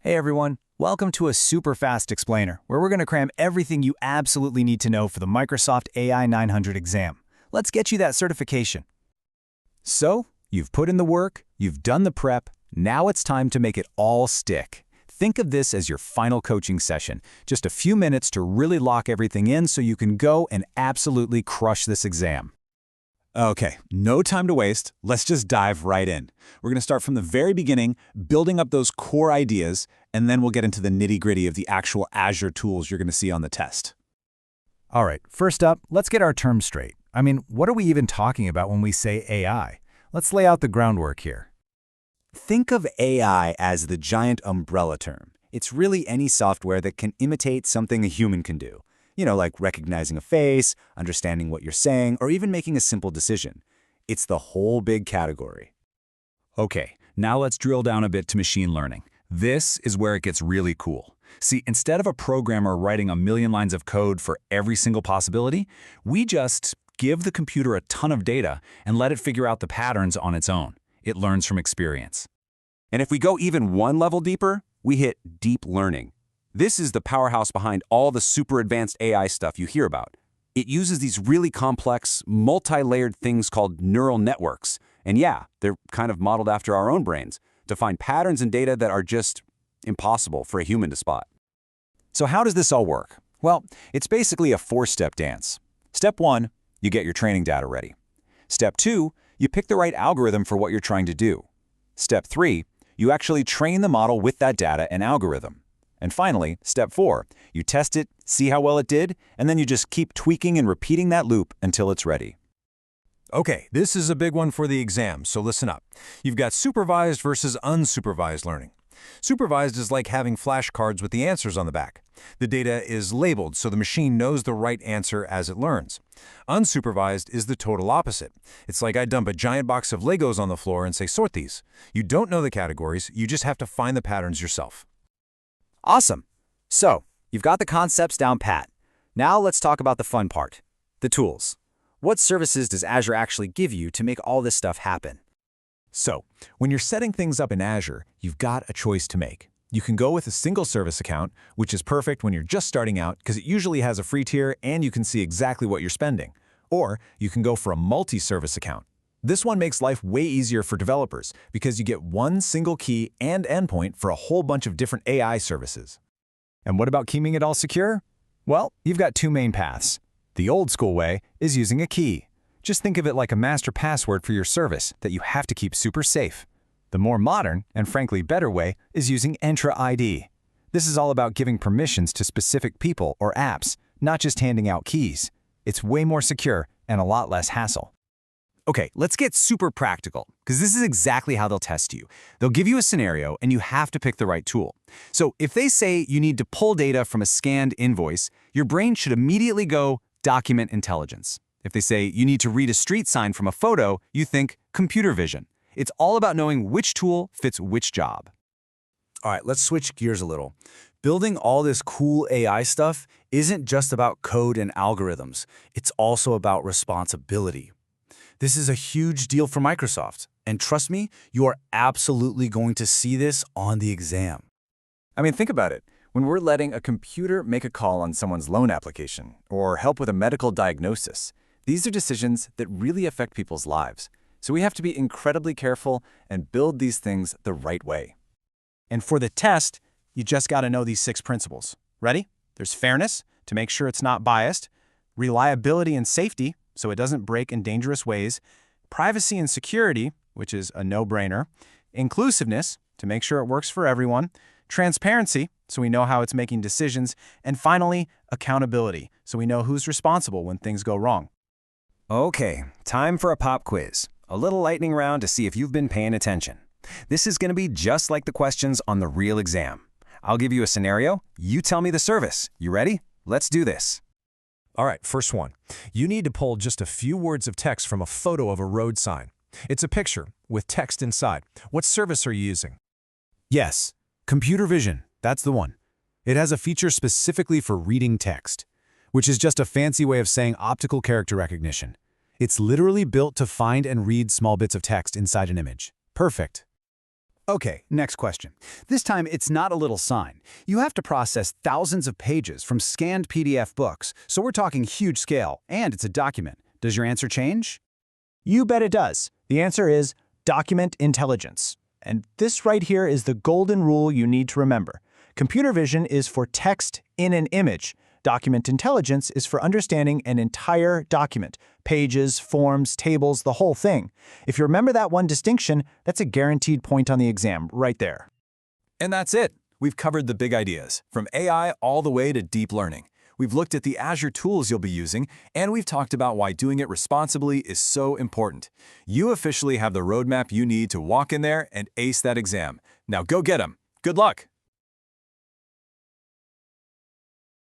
Hey everyone, welcome to a super fast explainer, where we're going to cram everything you absolutely need to know for the Microsoft AI-900 exam. Let's get you that certification. So, you've put in the work, you've done the prep, now it's time to make it all stick. Think of this as your final coaching session, just a few minutes to really lock everything in so you can go and absolutely crush this exam. Okay, no time to waste. Let's just dive right in. We're going to start from the very beginning, building up those core ideas, and then we'll get into the nitty-gritty of the actual Azure tools you're going to see on the test. All right, first up, let's get our terms straight. What are we even talking about when we say AI? Let's lay out the groundwork here. Think of AI as the giant umbrella term. It's really any software that can imitate something a human can do. Like recognizing a face, understanding what you're saying, or even making a simple decision. It's the whole big category. Okay, now let's drill down a bit to machine learning. This is where it gets really cool. See, instead of a programmer writing a million lines of code for every single possibility, we just give the computer a ton of data and let it figure out the patterns on its own. It learns from experience. And if we go even one level deeper, we hit deep learning. This is the powerhouse behind all the super advanced AI stuff you hear about. It uses these really complex, multi-layered things called neural networks. And yeah, they're kind of modeled after our own brains to find patterns in data that are just impossible for a human to spot. So how does this all work? Well, it's basically a four-step dance. Step 1, you get your training data ready. Step 2, you pick the right algorithm for what you're trying to do. Step 3, you actually train the model with that data and algorithm. And finally, step 4, you test it, see how well it did, and then you just keep tweaking and repeating that loop until it's ready. Okay, this is a big one for the exam, so listen up. You've got supervised versus unsupervised learning. Supervised is like having flashcards with the answers on the back. The data is labeled so the machine knows the right answer as it learns. Unsupervised is the total opposite. It's like I dump a giant box of Legos on the floor and say, sort these. You don't know the categories, you just have to find the patterns yourself. Awesome. So, you've got the concepts down pat. Now let's talk about the fun part, the tools. What services does Azure actually give you to make all this stuff happen? So, when you're setting things up in Azure, you've got a choice to make. You can go with a single service account, which is perfect when you're just starting out because it usually has a free tier and you can see exactly what you're spending. Or you can go for a multi-service account. This one makes life way easier for developers because you get one single key and endpoint for a whole bunch of different AI services. And what about keeping it all secure? Well, you've got two main paths. The old school way is using a key. Just think of it like a master password for your service that you have to keep super safe. The more modern, and frankly better way, is using Entra ID. This is all about giving permissions to specific people or apps, not just handing out keys. It's way more secure and a lot less hassle. Okay, let's get super practical, because this is exactly how they'll test you. They'll give you a scenario, and you have to pick the right tool. So if they say you need to pull data from a scanned invoice, your brain should immediately go document intelligence. If they say you need to read a street sign from a photo, you think computer vision. It's all about knowing which tool fits which job. All right, let's switch gears a little. Building all this cool AI stuff isn't just about code and algorithms. It's also about responsibility. This is a huge deal for Microsoft, and trust me, you are absolutely going to see this on the exam. Think about it. When we're letting a computer make a call on someone's loan application or help with a medical diagnosis, these are decisions that really affect people's lives. So we have to be incredibly careful and build these things the right way. And for the test, you just got to know these 6 principles. Ready? There's fairness, to make sure it's not biased, reliability and safety, so it doesn't break in dangerous ways, privacy and security, which is a no-brainer, inclusiveness, to make sure it works for everyone, transparency, so we know how it's making decisions, and finally, accountability, so we know who's responsible when things go wrong. Okay, time for a pop quiz. A little lightning round to see if you've been paying attention. This is going to be just like the questions on the real exam. I'll give you a scenario, you tell me the service. You ready? Let's do this. All right, first one. You need to pull just a few words of text from a photo of a road sign. It's a picture with text inside. What service are you using? Yes, computer vision, that's the one. It has a feature specifically for reading text, which is just a fancy way of saying optical character recognition. It's literally built to find and read small bits of text inside an image. Perfect. Okay, next question. This time, it's not a little sign. You have to process thousands of pages from scanned PDF books, so we're talking huge scale, and it's a document. Does your answer change? You bet it does. The answer is document intelligence. And this right here is the golden rule you need to remember. Computer vision is for text in an image. Document intelligence is for understanding an entire document, pages, forms, tables, the whole thing. If you remember that one distinction, that's a guaranteed point on the exam right there. And that's it. We've covered the big ideas, from AI all the way to deep learning. We've looked at the Azure tools you'll be using, and we've talked about why doing it responsibly is so important. You officially have the roadmap you need to walk in there and ace that exam. Now go get 'em. Good luck!